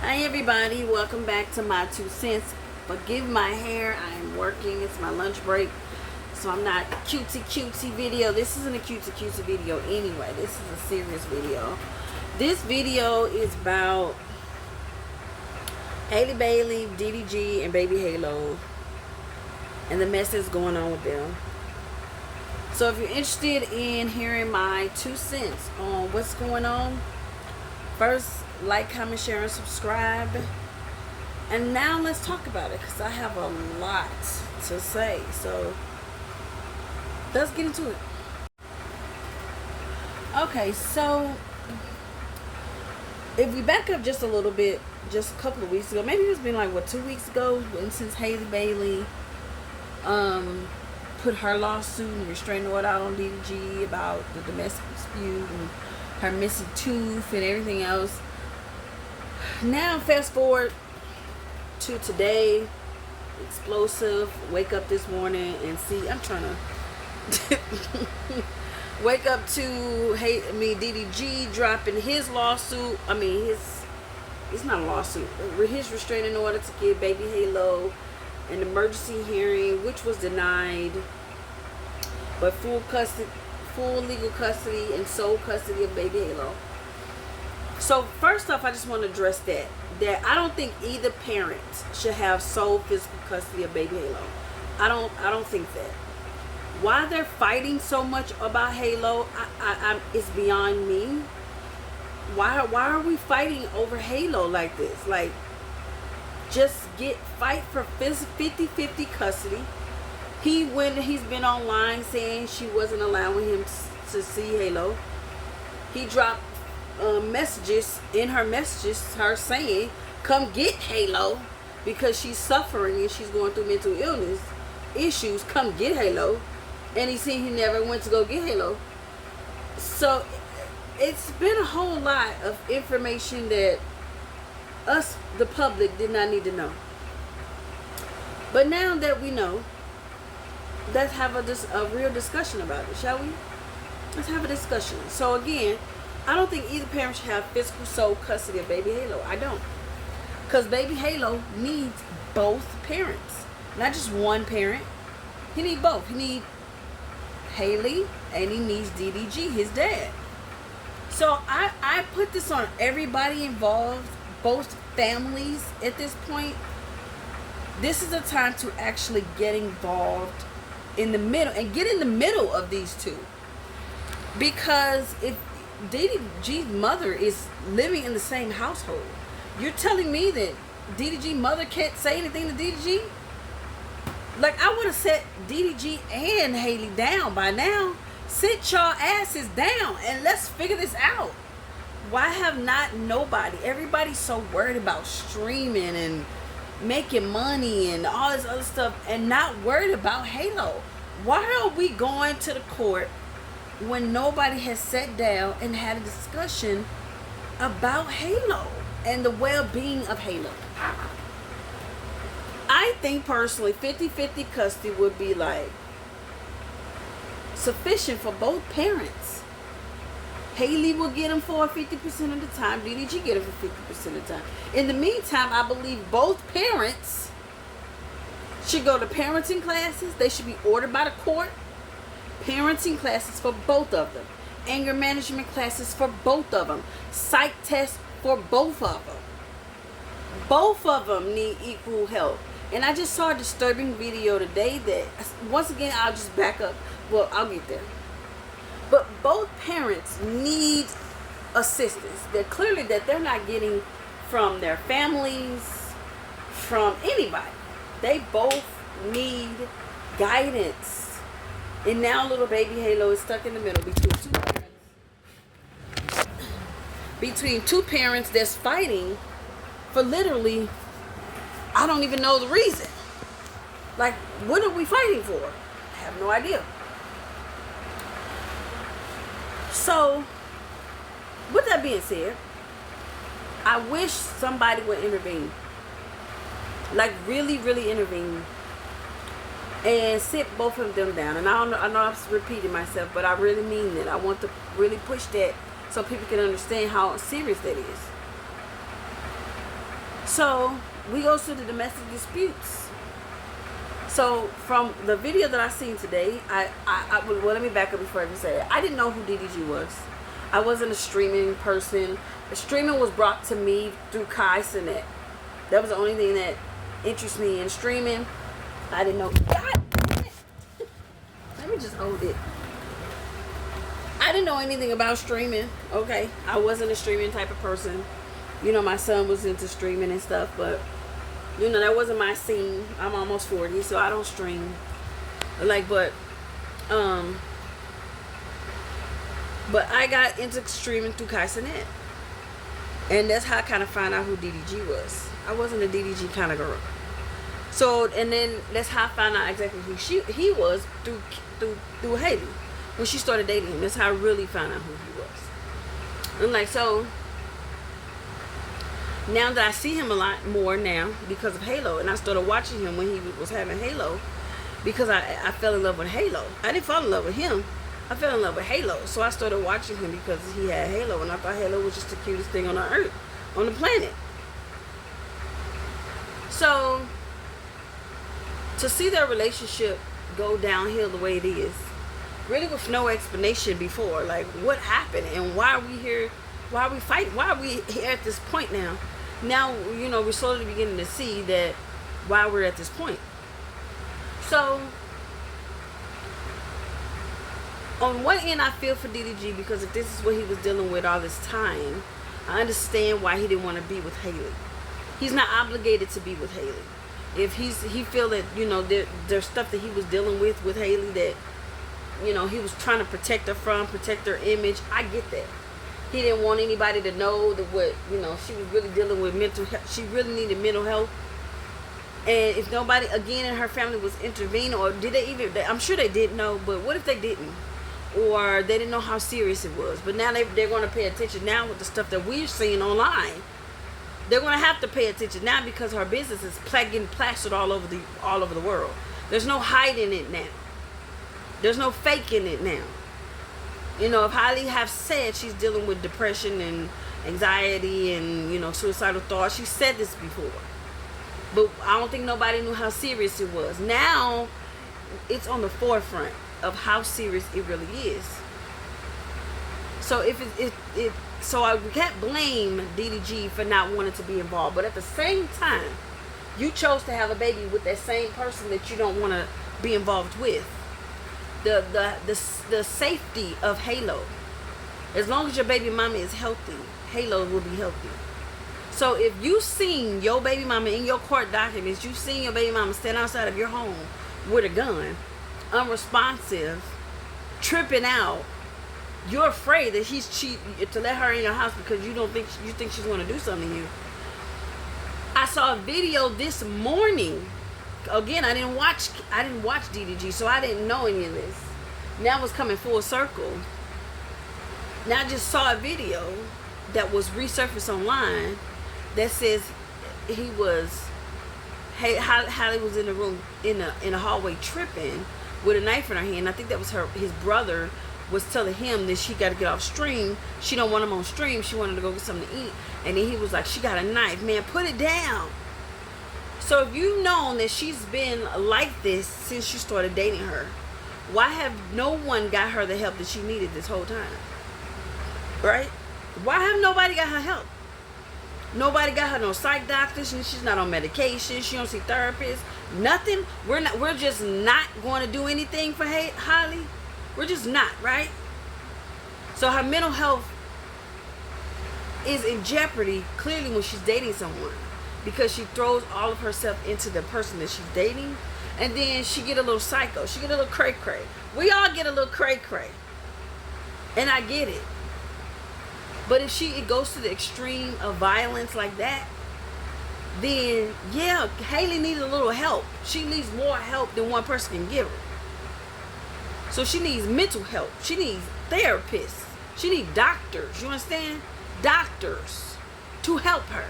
Hi everybody, welcome back to my 2 cents. Forgive my hair, I am working, it's my lunch break, so I'm not cutesy video. This isn't a cutesy video anyway, this is a serious video. This video is about Halle Bailey, DDG, and Baby Halo, and the mess that's going on with them. So if you're interested in hearing my 2 cents on what's going on, first, like, comment, share, and subscribe. And now let's talk about it, because I have a lot to say. So let's get into it. Okay, so if we back up just a little bit, just a couple of weeks ago, maybe it's been like, what, 2 weeks ago, and since Halle Bailey put her lawsuit and restraining order out on DDG about the domestic dispute and her missing tooth and everything else. Now fast forward to today, explosive, wake up this morning and see, I'm trying to wake up to DDG dropping his lawsuit. It's not a lawsuit, his restraining order to give Baby Halo an emergency hearing, which was denied, but full legal custody and sole custody of Baby Halo. So first off, I just want to address that I don't think either parent should have sole physical custody of Baby Halo. I don't think that. Why they're fighting so much about Halo, it's beyond me. Why are we fighting over Halo like this? Like, just fight for 50-50 custody. He's been online saying she wasn't allowing him to see Halo. He dropped messages, her saying, come get Halo, because she's suffering and she's going through mental illness issues. Come get Halo. And he said he never went to go get Halo. So it's been a whole lot of information that us, the public, did not need to know. But now that we know, let's have a real discussion about it, shall we? Let's have a discussion. So again, I don't think either parent should have physical sole custody of Baby Halo. I don't. Because Baby Halo needs both parents. Not just one parent. He needs both. He needs Halle and he needs DDG, his dad. So I put this on everybody involved, both families at this point. This is a time to actually get involved in the middle and get in the middle of these two. Because if DDG's mother is living in the same household, you're telling me that DDG's mother can't say anything to DDG? Like, I would have set DDG and Halle down by now. Sit y'all asses down and let's figure this out. Why have not nobody? Everybody's so worried about streaming and making money and all this other stuff and not worried about Halo. Why are we going to the court when nobody has sat down and had a discussion about Halo and the well-being of Halo? I think personally 50-50 custody would be like sufficient for both parents. Halle will get him for 50% of the time. DDG get him for 50% of the time. In the meantime, I believe both parents should go to parenting classes. They should be ordered by the court. Parenting classes for both of them. Anger management classes for both of them. Psych tests for both of them. Both of them need equal help. And I just saw a disturbing video today that, once again, I'll just back up. Well, I'll get there. But both parents need assistance. They're clearly that they're not getting from their families, from anybody. They both need guidance. And now little Baby Halo is stuck in the middle between two parents that's fighting for literally, I don't even know the reason. Like, what are we fighting for? I have no idea. So, with that being said, I wish somebody would intervene. Like, really, really intervene. And sit both of them down. And I know I'm repeating myself, but I really mean it. I want to really push that so people can understand how serious that is. So we go to the domestic disputes. So from the video that I seen today, well, let me back up before I even say it. I didn't know who DDG was. I wasn't a streaming person. The streaming was brought to me through Kai Sinet. That was the only thing that interests me in streaming. I didn't know. God damn it. Let me just hold it. I didn't know anything about streaming. Okay, I wasn't a streaming type of person. You know, my son was into streaming and stuff, but you know, that wasn't my scene. I'm almost 40, so I don't stream. But I got into streaming through Kai Sinet. And that's how I kind of found out who DDG was. I wasn't a DDG kind of girl. So, and then that's how I found out exactly who he was through Halle. When she started dating him, that's how I really found out who he was. And so now that I see him a lot more now because of Halo, and I started watching him when he was having Halo, because I fell in love with Halo. I didn't fall in love with him. I fell in love with Halo. So I started watching him because he had Halo, and I thought Halo was just the cutest thing on the earth, on the planet. So to see their relationship go downhill the way it is, really with no explanation before, like what happened and why are we here, why are we fighting, why are we here at this point now? Now, you know, we're slowly beginning to see that why we're at this point. So on one end, I feel for DDG, because if this is what he was dealing with all this time, I understand why he didn't want to be with Halle. He's not obligated to be with Halle. If he feel that, you know, there's stuff that he was dealing with Halle that, you know, he was trying to protect her image. I get that. He didn't want anybody to know that what, you know, she was really dealing with mental health. She really needed mental health. And if nobody, again, in her family was intervening, or did they even, I'm sure they did know, but what if they didn't? Or they didn't know how serious it was. But now they're going to pay attention now with the stuff that we're seeing online. They're going to have to pay attention now because her business is getting plastered all over the world. There's no hiding it now. There's no faking it now. You know, if Halle have said she's dealing with depression and anxiety and, you know, suicidal thoughts, she said this before. But I don't think nobody knew how serious it was. Now, it's on the forefront of how serious it really is. So we can't blame DDG for not wanting to be involved. But at the same time, you chose to have a baby with that same person that you don't want to be involved with. The safety of Halo. As long as your baby mama is healthy, Halo will be healthy. So if you seen your baby mama in your court documents, you seen your baby mama stand outside of your home with a gun, unresponsive, tripping out, you're afraid that he's to let her in your house because you think she's going to do something to you. I saw a video this morning. Again, I didn't watch DDG, so I didn't know any of this. Now it's coming full circle. Now I just saw a video that was resurfaced online that says Halle was in the room in a hallway tripping with a knife in her hand. I think that was his brother was telling him that she got to get off stream. She don't want him on stream. She wanted to go get something to eat. And then he was like, she got a knife. Man, put it down. So if you've known that she's been like this since you started dating her, why have no one got her the help that she needed this whole time? Right? Why have nobody got her help? Nobody got her no psych doctors. She's not on medication. She don't see therapists. Nothing. We're just not going to do anything for Halle. We're just not, right? So her mental health is in jeopardy clearly when she's dating someone, because she throws all of herself into the person that she's dating, and then she get a little psycho. She get a little cray-cray. We all get a little cray-cray, and I get it. But if it goes to the extreme of violence like that, then yeah, Halle needs a little help. She needs more help than one person can give her. So she needs mental help. She needs therapists. She needs doctors. You understand? Doctors to help her.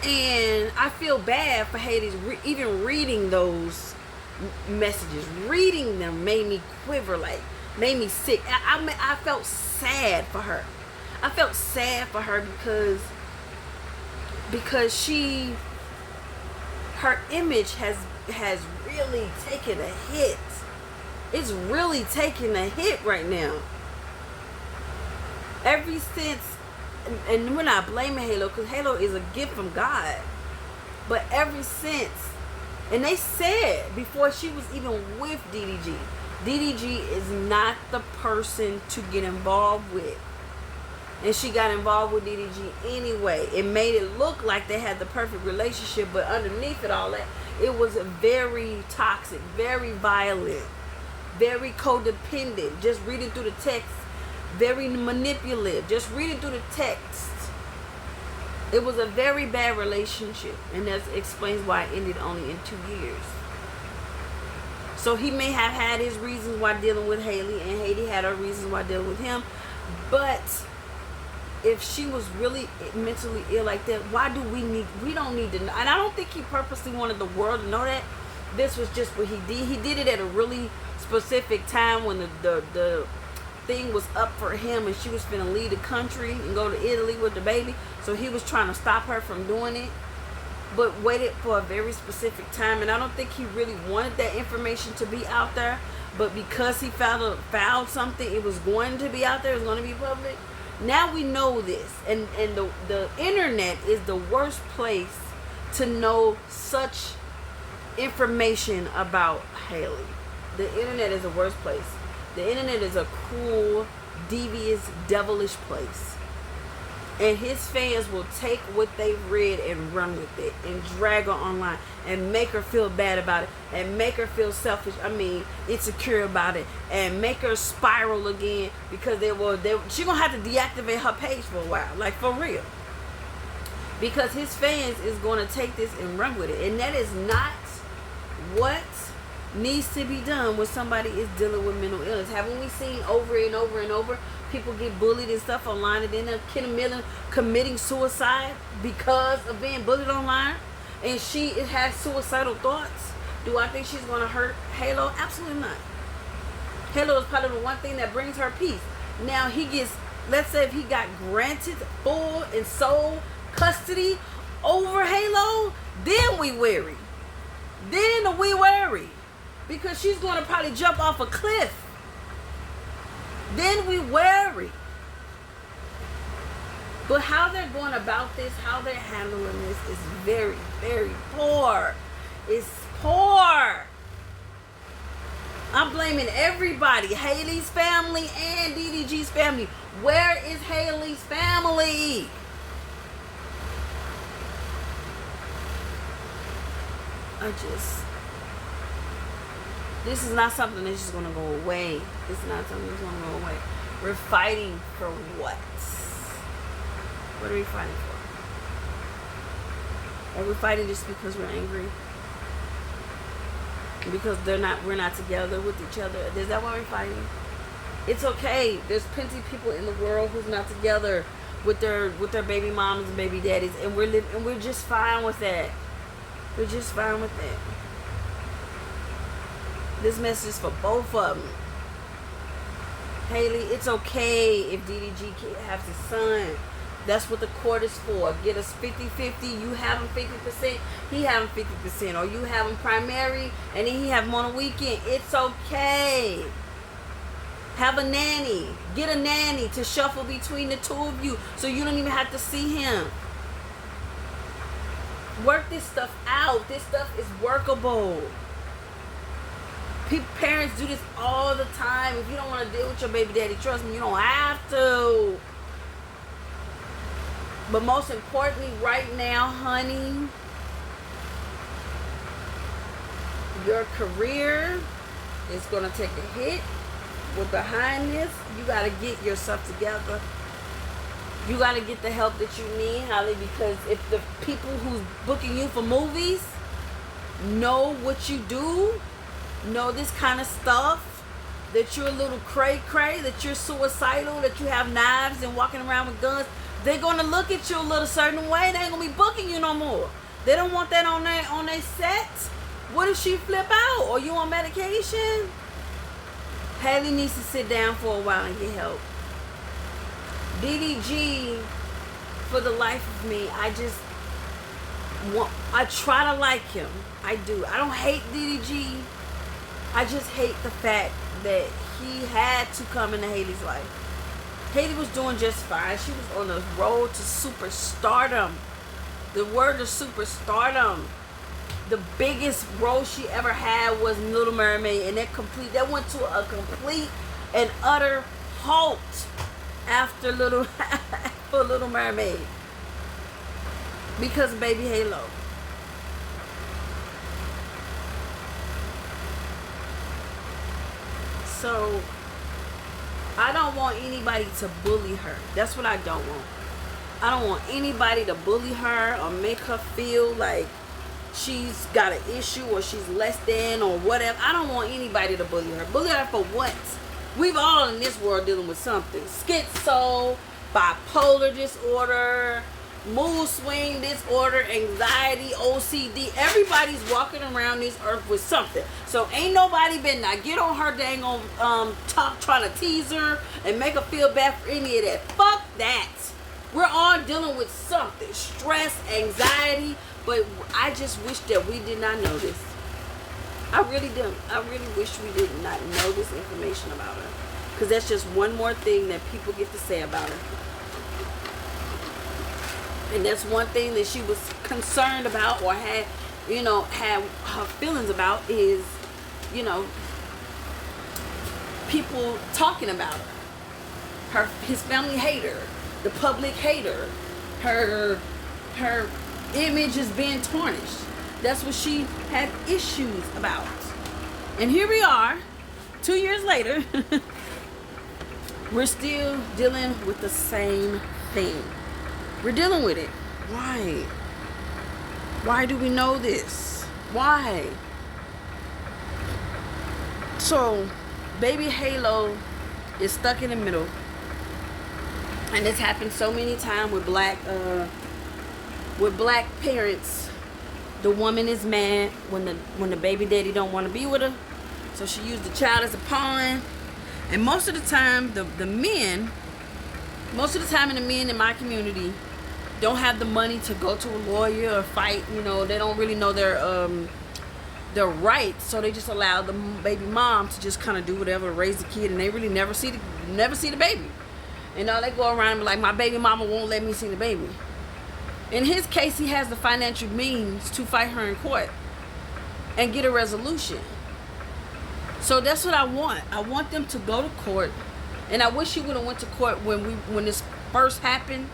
And I feel bad for Halle even reading those messages. Reading them made me quiver, made me sick. I felt sad for her. I felt sad for her because her image has really taken a hit. It's really taking a hit right now. Ever since, and we're not blaming Halo, because Halo is a gift from God. But ever since, and they said before she was even with DDG is not the person to get involved with. And she got involved with DDG anyway. It made it look like they had the perfect relationship, but underneath it all, it was very toxic, very violent, very codependent. Just reading through the text, very manipulative. Just reading through the text. It was a very bad relationship, and that explains why it ended only in 2 years. So he may have had his reasons why dealing with Haley, and Haley had her reasons why dealing with him. But if she was really mentally ill like that, why do we don't need to know. And I don't think he purposely wanted the world to know that. This was just what he did. He did it at a really specific time when the thing was up for him, and she was finna leave the country and go to Italy with the baby. So he was trying to stop her from doing it, but waited for a very specific time. And I don't think he really wanted that information to be out there, but because he found something, it was going to be out there, it was going to be public. Now we know this, and the internet is the worst place to know such information about Haley. The internet is the worst place. The internet is a cruel, devious, devilish place. And his fans will take what they've read and run with it and drag her online and make her feel bad about it and make her feel insecure about it and make her spiral again because she gonna have to deactivate her page for a while, like for real. Because his fans is gonna take this and run with it. And that is not what needs to be done when somebody is dealing with mental illness. Haven't we seen over and over and over people get bullied and stuff online, and then they're committing suicide because of being bullied online, and she has suicidal thoughts? Do I think she's going to hurt Halo? Absolutely not. Halo is probably the one thing that brings her peace. Now let's say if he got granted full and sole custody over Halo, then we worry. Then we worry. Because she's going to probably jump off a cliff. Then we worry. But how they're going about this, how they're handling this is very, very poor. It's poor. I'm blaming everybody. Haley's family and DDG's family. Where is Haley's family? This is not something that's just going to go away. This is not something that's going to go away. We're fighting for what? What are we fighting for? Are we fighting just because we're angry? Because we're not together with each other? Is that why we're fighting? It's okay. There's plenty of people in the world who's not together with their baby mamas and baby daddies, and we're just fine with that. We're just fine with that. This message is for both of them. Haley, it's okay if DDG has his son. That's what the court is for. Get us 50-50. You have him 50%. He have him 50%. Or you have him primary and then he have him on a weekend. It's okay. Have a nanny. Get a nanny to shuffle between the two of you so you don't even have to see him. Work this stuff out. This stuff is workable. Parents do this all the time. If you don't want to deal with your baby daddy, trust me, you don't have to. But most importantly, right now, honey, your career is going to take a hit. We're behind this. You got to get yourself together. You got to get the help that you need, Holly, because if the people who's booking you for movies know what you do, know this kind of stuff, that you're a little cray-cray, that you're suicidal, that you have knives and walking around with guns, they're going to look at you a little certain way. They ain't going to be booking you no more. They don't want that on their set. What if she flip out? Or you on medication? Haley needs to sit down for a while and get help. DDG, for the life of me, I try to like him. I do. I don't hate DDG. I just hate the fact that he had to come into Haley's life. Haley was doing just fine. She was on the road to superstardom. The word is superstardom. The biggest role she ever had was Little Mermaid, and that went to a complete and utter halt after Little Mermaid, because of Baby Halo. So I don't want anybody to bully her. That's what I don't want. I don't want anybody to bully her or make her feel like she's got an issue or she's less than or whatever. I don't want anybody to bully her. Bully her for what? We've all in this world dealing with something. Schizo, bipolar disorder, mood swing disorder, anxiety, OCD. Everybody's walking around this earth with something. So ain't nobody been not get on her dang on talk, trying to tease her and make her feel bad for any of that. Fuck that. We're all dealing with something. Stress, anxiety. But I just wish that we did not know this. I really do. I really wish we did not know this information about her. Because that's just one more thing that people get to say about her. And that's one thing that she was concerned about or had her feelings about is, people talking about her. His family hate her. The public hate her. Her image is being tarnished. That's what she had issues about. And here we are, 2 years later, we're still dealing with the same thing. We're dealing with it. Why? Why do we know this? Why? So, Baby Halo is stuck in the middle. And it's happened so many times with black parents. The woman is mad when the baby daddy don't want to be with her, so she used the child as a pawn. And most of the time, the men in my community don't have the money to go to a lawyer or fight. They don't really know their rights, so they just allow the baby mom to just kind of do whatever, raise the kid, and they really never see the baby. And all they go around and be like, my baby mama won't let me see the baby. In his case, he has the financial means to fight her in court and get a resolution. So that's what I want. I want them to go to court. And I wish he would have went to court when this first happened,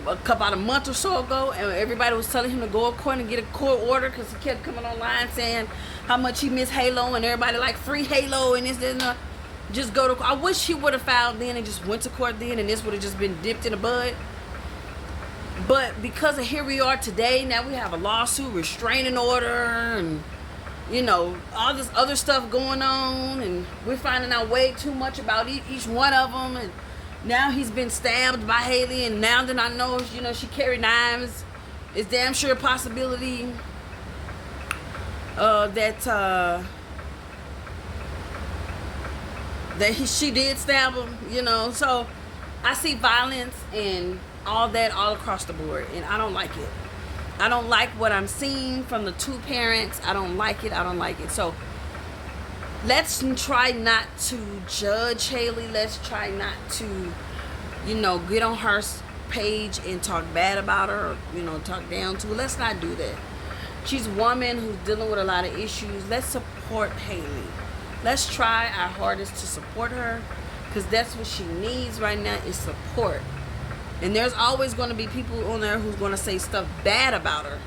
about a month or so ago, and everybody was telling him to go to court and get a court order because he kept coming online saying how much he missed Halo, and everybody like free Halo and this and that. Just go to court. I wish he would have filed then and just went to court then, and this would have just been dipped in the bud. But because of here we are today, now we have a lawsuit, restraining order, and all this other stuff going on, and we're finding out way too much about each one of them. And now he's been stabbed by Haley, and now that I know, she carried knives, it's damn sure a possibility that she did stab him. So I see violence and all that all across the board, and I don't like it. I don't like what I'm seeing from the two parents. I don't like it. So let's try not to judge Haley. Let's try not to get on her page and talk bad about her or talk down to her. Let's not do that. She's a woman who's dealing with a lot of issues. Let's support Haley. Let's try our hardest to support her, because that's what she needs right now, is support. And there's always going to be people on there who's going to say stuff bad about her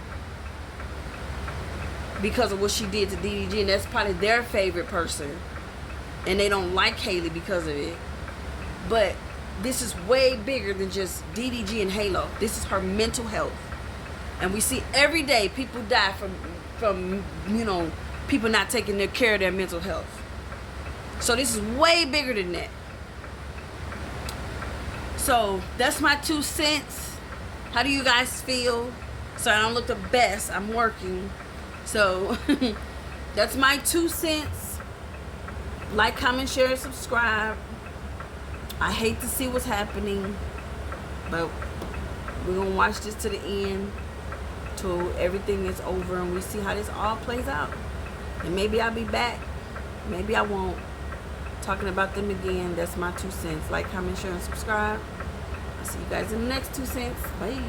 because of what she did to DDG, and that's probably their favorite person, and they don't like Haley because of it. But this is way bigger than just DDG and Halo. This is her mental health, and we see every day people die from people not taking care of their mental health. So this is way bigger than that. So that's my 2 cents. How do you guys feel? So I don't look the best. I'm working. So that's my 2 cents. Like, comment, share, and subscribe. I hate to see what's happening. But we're gonna watch this to the end, till everything is over, and we see how this all plays out. And maybe I'll be back, maybe I won't, talking about them again. That's my 2 cents. Like, comment, share, and subscribe. I'll see you guys in the next 2 cents. Bye.